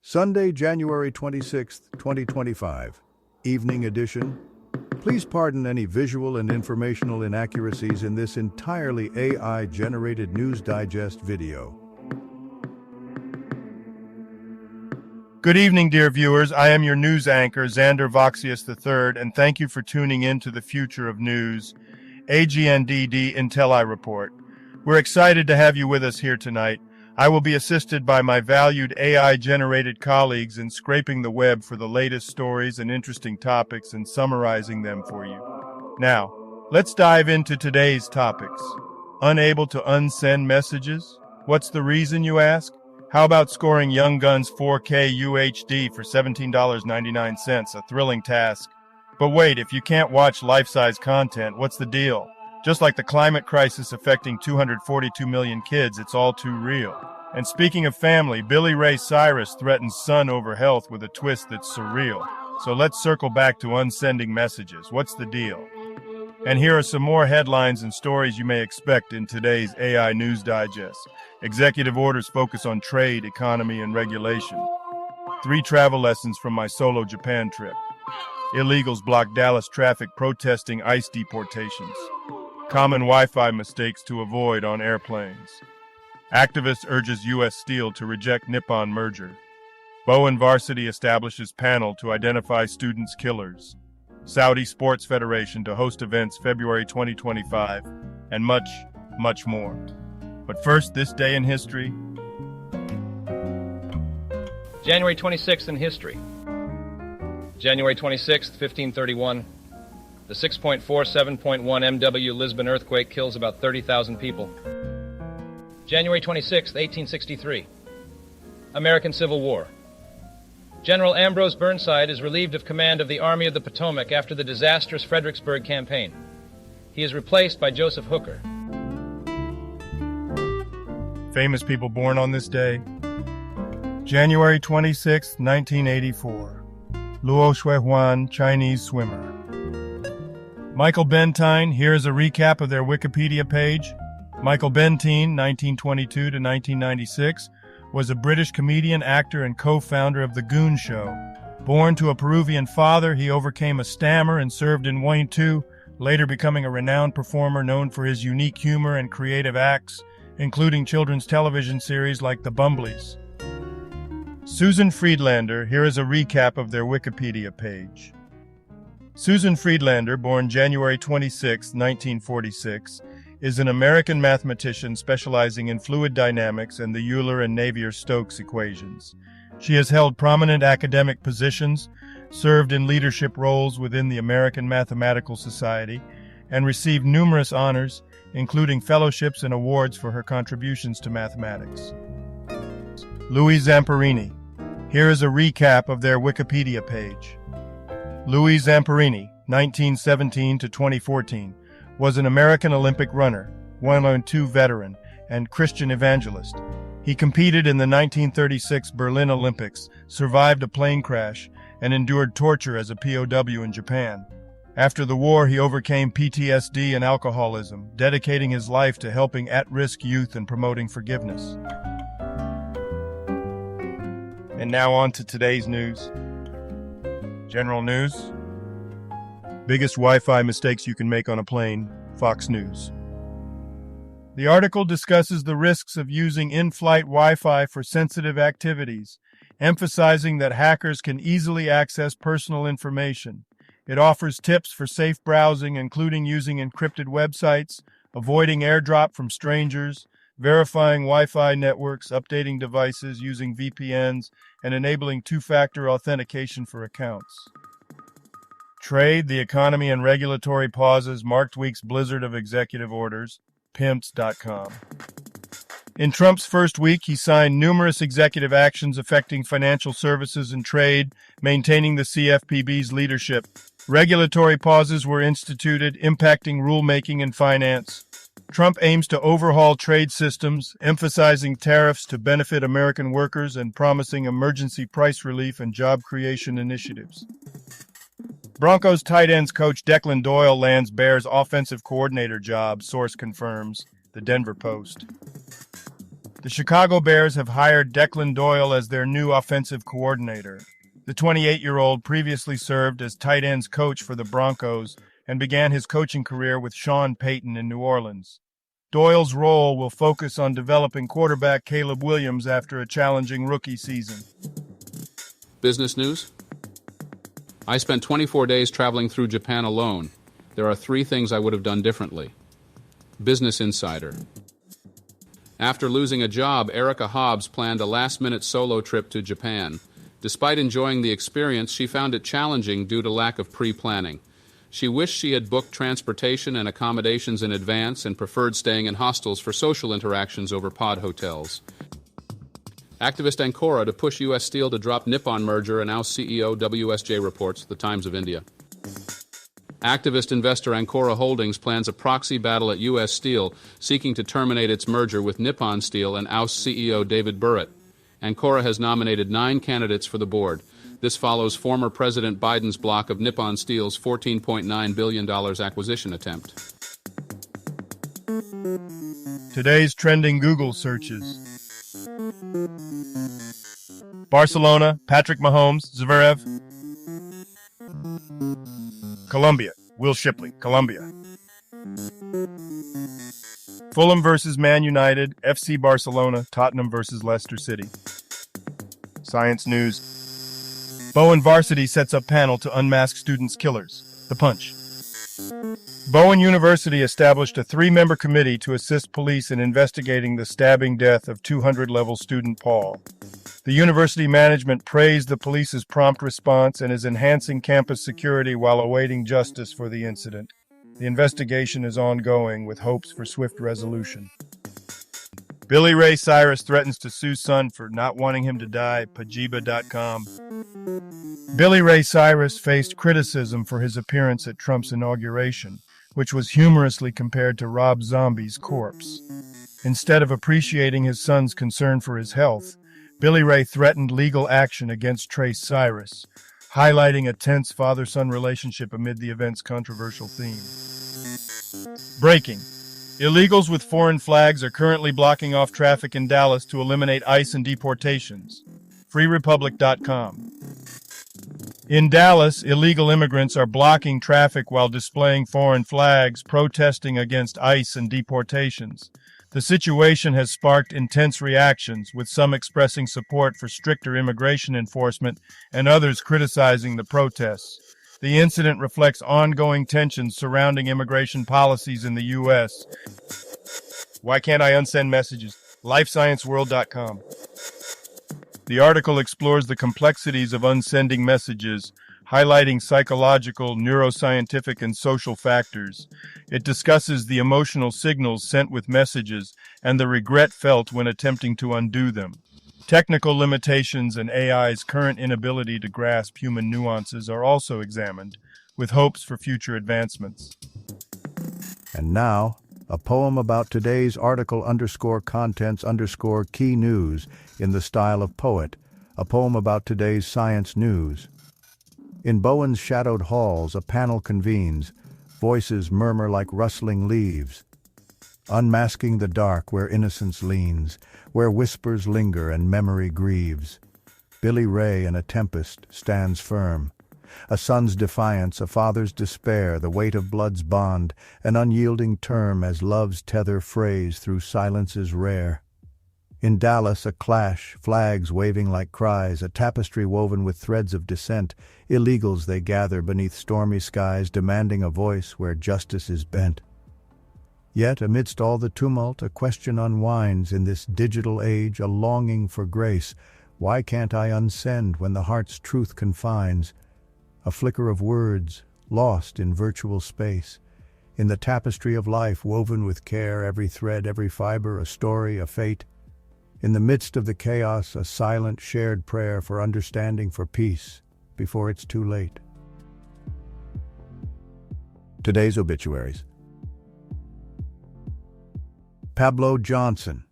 Sunday, January 26, 2025, Evening Edition. Please pardon any visual and informational inaccuracies in this entirely AI-generated News Digest video. Good evening, dear viewers. I am your news anchor, Xander Voxius III, and thank you for tuning in to the future of news, AGNDD IntelliReport. We're excited to have you with us here tonight. I will be assisted by my valued AI-generated colleagues in scraping the web for the latest stories and interesting topics and summarizing them for you. Now, let's dive into today's topics. Unable to unsend messages? What's the reason, you ask? How about scoring Young Guns 4K UHD for $17.99, a thrilling task? But wait, if you can't watch life-size content, what's the deal? Just like the climate crisis affecting 242 million kids, it's all too real. And speaking of family, Billy Ray Cyrus threatens son over health with a twist that's surreal. So let's circle back to unsending messages. What's the deal? And here are some more headlines and stories you may expect in today's AI News Digest. Executive orders focus on trade, economy, and regulation. 3 travel lessons from my solo Japan trip. Illegals block Dallas traffic protesting ICE deportations. Common Wi-Fi mistakes to avoid on airplanes. Activist urges U.S. Steel to reject Nippon merger. Bowen Varsity establishes panel to identify students' killers. Saudi Sports Federation to host events February 2025, and much, much more. But first, this day in history. January 26th in history. January 26th, 1531. The 6.47.1 MW Lisbon earthquake kills about 30,000 people. January 26, 1863. American Civil War. General Ambrose Burnside is relieved of command of the Army of the Potomac after the disastrous Fredericksburg campaign. He is replaced by Joseph Hooker. Famous people born on this day. January 26, 1984. Luo Shuihuan, Chinese swimmer. Michael Bentine, here is a recap of their Wikipedia page. Michael Bentine, 1922 to 1996, was a British comedian, actor, and co-founder of The Goon Show. Born to a Peruvian father, he overcame a stammer and served in Wayne 2, later becoming a renowned performer known for his unique humor and creative acts, including children's television series like The Bumbleys. Susan Friedlander, here is a recap of their Wikipedia page. Susan Friedlander, born January 26, 1946, is an American mathematician specializing in fluid dynamics and the Euler and Navier-Stokes equations. She has held prominent academic positions, served in leadership roles within the American Mathematical Society, and received numerous honors, including fellowships and awards for her contributions to mathematics. Louis Zamperini. Here is a recap of their Wikipedia page. Louis Zamperini, 1917 to 2014, was an American Olympic runner, World War II veteran, and Christian evangelist. He competed in the 1936 Berlin Olympics, survived a plane crash, and endured torture as a POW in Japan. After the war, he overcame PTSD and alcoholism, dedicating his life to helping at-risk youth and promoting forgiveness. And now on to today's news. General news. Biggest Wi-Fi mistakes you can make on a plane, Fox News. The article discusses the risks of using in-flight Wi-Fi for sensitive activities, emphasizing that hackers can easily access personal information. It offers tips for safe browsing, including using encrypted websites, avoiding airdrop from strangers, verifying Wi-Fi networks, updating devices using VPNs, and enabling two-factor authentication for accounts. Trade, the economy, and regulatory pauses marked week's blizzard of executive orders, pimps.com. In Trump's first week, he signed numerous executive actions affecting financial services and trade, maintaining the CFPB's leadership. Regulatory pauses were instituted, impacting rulemaking and finance. Trump aims to overhaul trade systems, emphasizing tariffs to benefit American workers and promising emergency price relief and job creation initiatives. Broncos tight ends coach Declan Doyle lands Bears offensive coordinator job, source confirms, the Denver Post. The Chicago Bears have hired Declan Doyle as their new offensive coordinator. The 28-year-old previously served as tight ends coach for the Broncos and began his coaching career with Sean Payton in New Orleans. Doyle's role will focus on developing quarterback Caleb Williams after a challenging rookie season. Business news? I spent 24 days traveling through Japan alone. There are 3 things I would have done differently. Business Insider. After losing a job, Erica Hobbs planned a last-minute solo trip to Japan. Despite enjoying the experience, she found it challenging due to lack of pre-planning. She wished she had booked transportation and accommodations in advance and preferred staying in hostels for social interactions over pod hotels. Activist Ancora to push U.S. Steel to drop Nippon merger and oust CEO WSJ reports, The Times of India. Activist investor Ancora Holdings plans a proxy battle at U.S. Steel, seeking to terminate its merger with Nippon Steel and oust CEO David Burritt. Ancora has nominated 9 candidates for the board. This follows former President Biden's block of Nippon Steel's $14.9 billion acquisition attempt. Today's trending Google searches. Barcelona, Patrick Mahomes, Zverev. Colombia, Will Shipley, Colombia. Fulham versus Man United, FC Barcelona, Tottenham versus Leicester City. Science News. Bowen Varsity sets up panel to unmask students' killers. The Punch. Bowen University established a 3-member committee to assist police in investigating the stabbing death of 200-level student Paul. The university management praised the police's prompt response and is enhancing campus security while awaiting justice for the incident. The investigation is ongoing with hopes for swift resolution. Billy Ray Cyrus threatens to sue son for not wanting him to die, Pajiba.com. Billy Ray Cyrus faced criticism for his appearance at Trump's inauguration, which was humorously compared to Rob Zombie's corpse. Instead of appreciating his son's concern for his health, Billy Ray threatened legal action against Trace Cyrus, highlighting a tense father-son relationship amid the event's controversial theme. Breaking. Illegals with foreign flags are currently blocking off traffic in Dallas to eliminate ICE and deportations. FreeRepublic.com. In Dallas, illegal immigrants are blocking traffic while displaying foreign flags, protesting against ICE and deportations. The situation has sparked intense reactions, with some expressing support for stricter immigration enforcement and others criticizing the protests. The incident reflects ongoing tensions surrounding immigration policies in the U.S. Why can't I unsend messages? LifeScienceWorld.com. The article explores the complexities of unsending messages, highlighting psychological, neuroscientific, and social factors. It discusses the emotional signals sent with messages and the regret felt when attempting to undo them. Technical limitations and AI's current inability to grasp human nuances are also examined, with hopes for future advancements. And now, a poem about today's article_contents_key news in the style of poet, a poem about today's science news. In Bowen's shadowed halls, a panel convenes. Voices murmur like rustling leaves. Unmasking the dark where innocence leans, where whispers linger and memory grieves. Billy Ray in a tempest stands firm. A son's defiance, a father's despair, the weight of blood's bond, an unyielding term as love's tether frays through silences rare. In Dallas, a clash, flags waving like cries, a tapestry woven with threads of dissent. Illegals they gather beneath stormy skies, demanding a voice where justice is bent. Yet, amidst all the tumult, a question unwinds in this digital age, a longing for grace. Why can't I unsend when the heart's truth confines? A flicker of words, lost in virtual space. In the tapestry of life, woven with care, every thread, every fiber, a story, a fate. In the midst of the chaos, a silent, shared prayer for understanding, for peace, before it's too late. Today's obituaries. Pablo Johnson.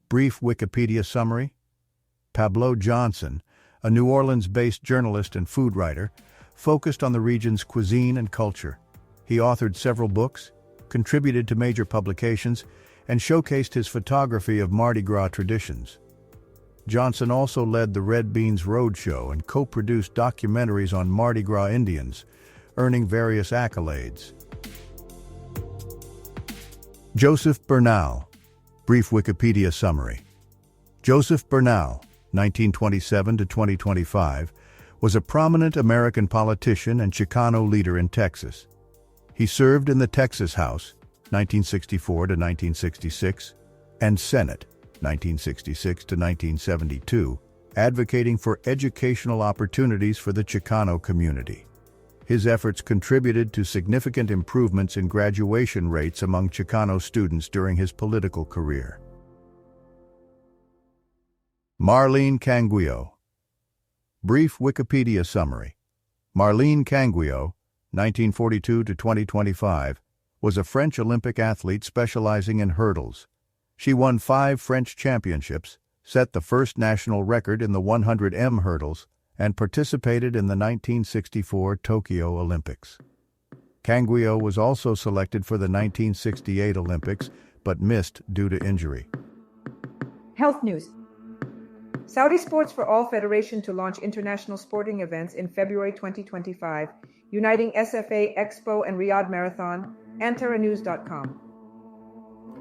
Brief Wikipedia summary. Pablo Johnson, a New Orleans-based journalist and food writer, focused on the region's cuisine and culture. He authored several books, contributed to major publications, and showcased his photography of Mardi Gras traditions. Johnson also led the Red Beans Roadshow and co-produced documentaries on Mardi Gras Indians, earning various accolades. Joseph Bernal. Brief Wikipedia summary. Joseph Bernal, 1927 to 2025, was a prominent American politician and Chicano leader in Texas. He served in the Texas House, 1964 to 1966, and Senate, 1966 to 1972, advocating for educational opportunities for the Chicano community. His efforts contributed to significant improvements in graduation rates among Chicano students during his political career. Marlene Canguillo. Brief Wikipedia summary. Marlene Canguillo, 1942 to 2025, was a French Olympic athlete specializing in hurdles. She won 5 French championships, set the first national record in the 100 hurdles, and participated in the 1964 Tokyo Olympics. Canguillo was also selected for the 1968 Olympics, but missed due to injury. Health news. Saudi Sports for All Federation to launch international sporting events in February 2025, uniting SFA Expo and Riyadh Marathon, and TerraNews.com.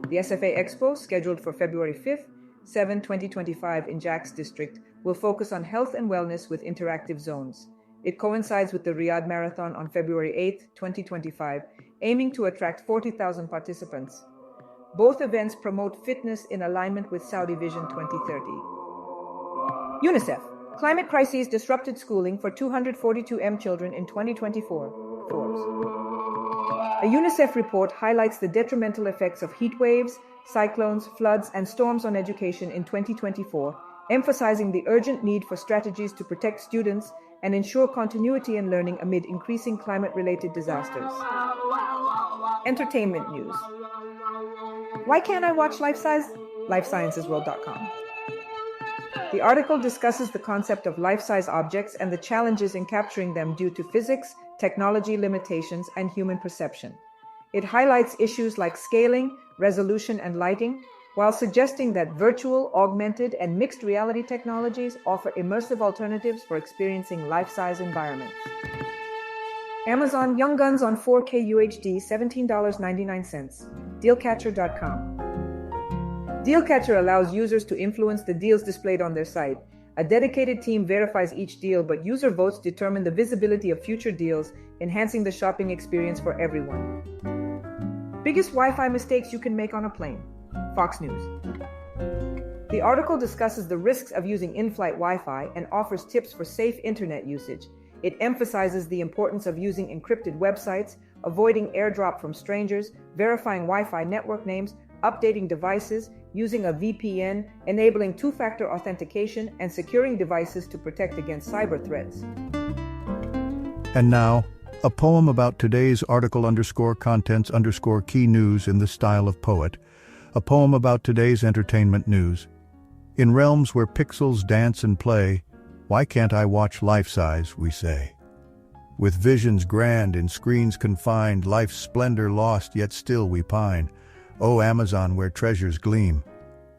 The SFA Expo, scheduled for February 5th, 7, 2025 in Jax District, will focus on health and wellness with interactive zones. It coincides with the Riyadh Marathon on February 8, 2025, aiming to attract 40,000 participants. Both events promote fitness in alignment with Saudi Vision 2030. UNICEF. Climate crises disrupted schooling for 242 children in 2024. Forbes. A UNICEF report highlights the detrimental effects of heat waves, cyclones, floods, and storms on education in 2024, emphasizing the urgent need for strategies to protect students and ensure continuity in learning amid increasing climate-related disasters. Entertainment news. Why can't I watch Life Size? LifeSciencesWorld.com. The article discusses the concept of life-size objects and the challenges in capturing them due to physics, technology limitations, and human perception. It highlights issues like scaling, resolution, and lighting, while suggesting that virtual, augmented, and mixed reality technologies offer immersive alternatives for experiencing life-size environments. Amazon Young Guns on 4K UHD, $17.99. Dealcatcher.com. Dealcatcher allows users to influence the deals displayed on their site. A dedicated team verifies each deal, but user votes determine the visibility of future deals, enhancing the shopping experience for everyone. Biggest Wi-Fi mistakes you can make on a plane. Fox News. The article discusses the risks of using in-flight Wi-Fi and offers tips for safe internet usage. It emphasizes the importance of using encrypted websites, avoiding airdrop from strangers, verifying Wi-Fi network names, updating devices, using a VPN, enabling two-factor authentication, and securing devices to protect against cyber threats. And now, a poem about today's article_contents_key news in the style of poet. A poem about today's entertainment news. In realms where pixels dance and play, why can't I watch Life Size, we say. With visions grand in screens confined, life's splendor lost, yet still we pine. Oh, Amazon, where treasures gleam.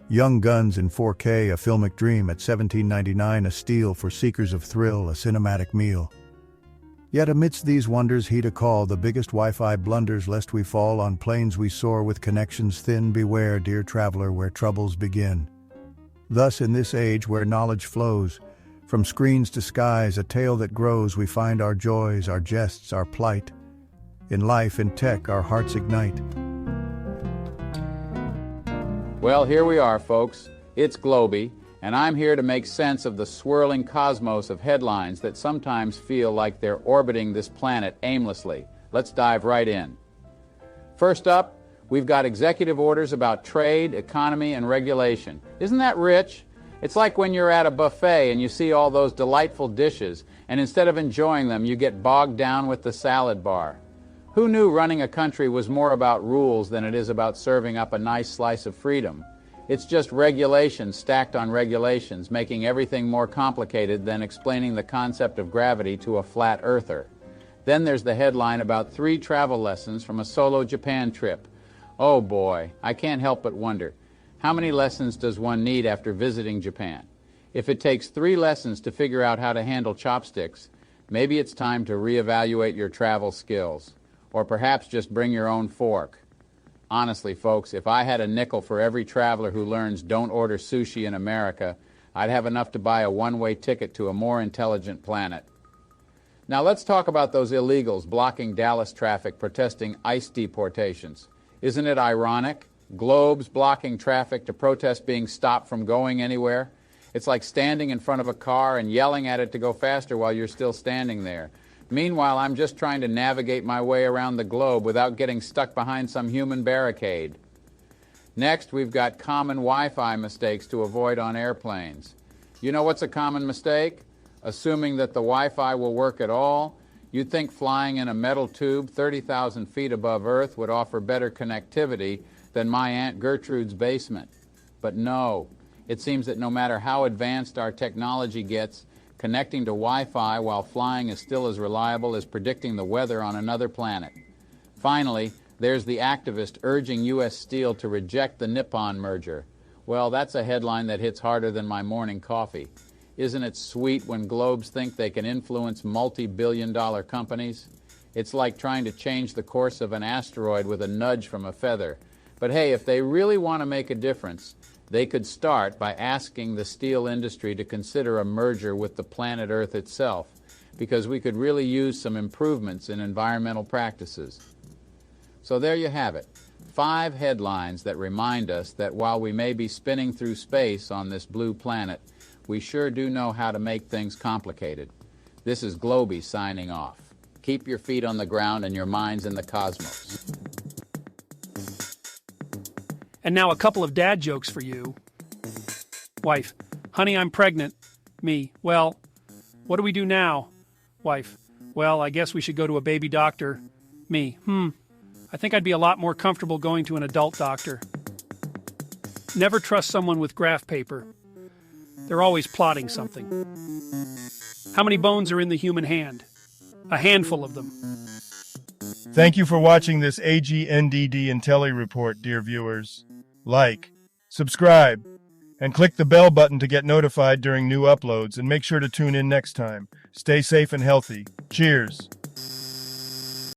Young Guns in 4K, a filmic dream at $17.99, a steal for seekers of thrill, a cinematic meal. Yet amidst these wonders heed a call, the biggest Wi-Fi blunders, lest we fall on planes we soar with connections thin. Beware, dear traveler, where troubles begin. Thus, in this age where knowledge flows, from screens to skies, a tale that grows, we find our joys, our jests, our plight. In life, in tech, our hearts ignite. Well, here we are, folks. It's Globey, and I'm here to make sense of the swirling cosmos of headlines that sometimes feel like they're orbiting this planet aimlessly. Let's dive right in. First up, we've got executive orders about trade, economy, and regulation. Isn't that rich? It's like when you're at a buffet and you see all those delightful dishes, and instead of enjoying them, you get bogged down with the salad bar. Who knew running a country was more about rules than it is about serving up a nice slice of freedom? It's just regulations stacked on regulations, making everything more complicated than explaining the concept of gravity to a flat earther. Then there's the headline about 3 travel lessons from a solo Japan trip. Oh boy, I can't help but wonder, how many lessons does one need after visiting Japan? If it takes 3 lessons to figure out how to handle chopsticks, maybe it's time to reevaluate your travel skills. Or perhaps just bring your own fork. Honestly, folks, if I had a nickel for every traveler who learns don't order sushi in America, I'd have enough to buy a one-way ticket to a more intelligent planet. Now let's talk about those illegals blocking Dallas traffic protesting ICE deportations. Isn't it ironic? Globes blocking traffic to protest being stopped from going anywhere. It's like standing in front of a car and yelling at it to go faster while you're still standing there. Meanwhile, I'm just trying to navigate my way around the globe without getting stuck behind some human barricade. Next, we've got common Wi-Fi mistakes to avoid on airplanes. You know what's a common mistake? Assuming that the Wi-Fi will work at all. You'd think flying in a metal tube 30,000 feet above Earth would offer better connectivity than my Aunt Gertrude's basement. But no, it seems that no matter how advanced our technology gets, connecting to Wi-Fi while flying is still as reliable as predicting the weather on another planet. Finally, there's the activist urging U.S. Steel to reject the Nippon merger. Well, that's a headline that hits harder than my morning coffee. Isn't it sweet when globes think they can influence multi-billion-dollar companies? It's like trying to change the course of an asteroid with a nudge from a feather. But hey, if they really want to make a difference, they could start by asking the steel industry to consider a merger with the planet Earth itself, because we could really use some improvements in environmental practices. So there you have it, 5 headlines that remind us that while we may be spinning through space on this blue planet, we sure do know how to make things complicated. This is Globey signing off. Keep your feet on the ground and your minds in the cosmos. And now a couple of dad jokes for you. Wife: honey, I'm pregnant. Me: well, what do we do now? Wife: well, I guess we should go to a baby doctor. Me: I think I'd be a lot more comfortable going to an adult doctor. Never trust someone with graph paper. They're always plotting something. How many bones are in the human hand? A handful of them. Thank you for watching this AGNDD IntelliReport, dear viewers. Like, subscribe, and click the bell button to get notified during new uploads, and make sure to tune in next time. Stay safe and healthy. Cheers.